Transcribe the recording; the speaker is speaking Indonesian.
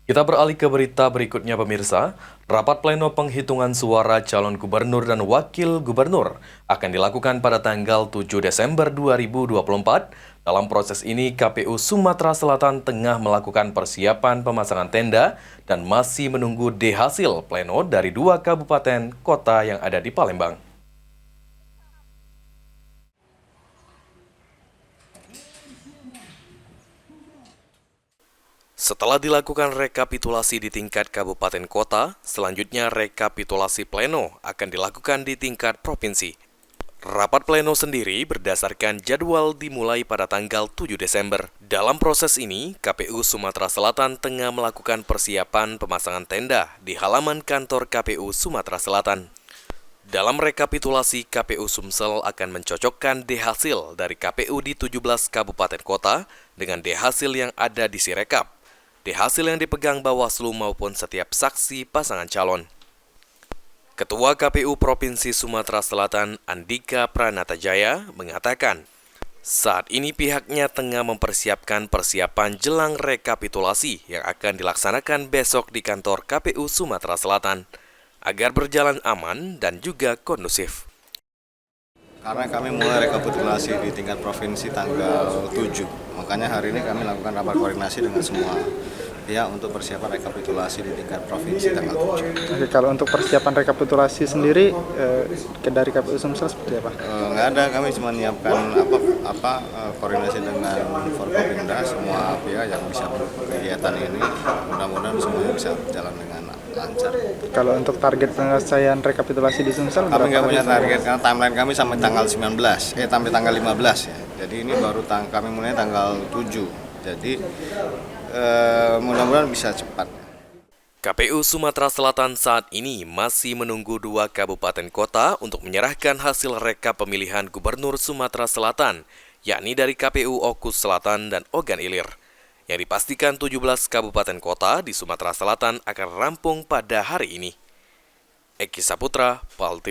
Kita beralih ke berita berikutnya pemirsa. Rapat pleno penghitungan suara calon gubernur dan wakil gubernur akan dilakukan pada tanggal 7 Desember 2024. Dalam proses ini, KPU Sumatera Selatan tengah melakukan persiapan pemasangan tenda dan masih menunggu hasil pleno dari 2 kabupaten kota yang ada di Palembang. Setelah dilakukan rekapitulasi di tingkat kabupaten kota, selanjutnya rekapitulasi pleno akan dilakukan di tingkat provinsi. Rapat pleno sendiri berdasarkan jadwal dimulai pada tanggal 7 Desember. Dalam proses ini, KPU Sumatera Selatan tengah melakukan persiapan pemasangan tenda di halaman kantor KPU Sumatera Selatan. Dalam rekapitulasi, KPU Sumsel akan mencocokkan hasil dari KPU di 17 kabupaten kota dengan hasil yang ada di Sirekap. Hasil yang dipegang Bawaslu maupun setiap saksi pasangan calon. Ketua KPU Provinsi Sumatera Selatan Andika Pranatajaya mengatakan, saat ini pihaknya tengah mempersiapkan persiapan jelang rekapitulasi yang akan dilaksanakan besok di kantor KPU Sumatera Selatan agar berjalan aman dan juga kondusif. Karena kami mulai rekapitulasi di tingkat provinsi tanggal 7, makanya hari ini kami lakukan rapat koordinasi dengan semua pihak untuk persiapan rekapitulasi di tingkat provinsi tanggal 7. Oke, kalau untuk persiapan rekapitulasi sendiri dari KPU Sumsel seperti apa? Nggak ada, kami cuma menyiapkan koordinasi dengan Forkopimda, semua pihak yang bisa mendukung kegiatan ini, mudah-mudahan semuanya bisa berjalan dengan lancar. Kalau untuk target penyelesaian rekapitulasi di Sumsel, Kami nggak punya target karena timeline kami sampai tanggal 15 ya. Jadi ini baru kami mulai tanggal 7. Jadi mudah-mudahan bisa cepat. KPU Sumatera Selatan saat ini masih menunggu 2 kabupaten kota untuk menyerahkan hasil rekap pemilihan Gubernur Sumatera Selatan, yakni dari KPU Okus Selatan dan Ogan Ilir. Yang dipastikan 17 kabupaten kota di Sumatera Selatan akan rampung pada hari ini. Eki Saputra, PAL TV.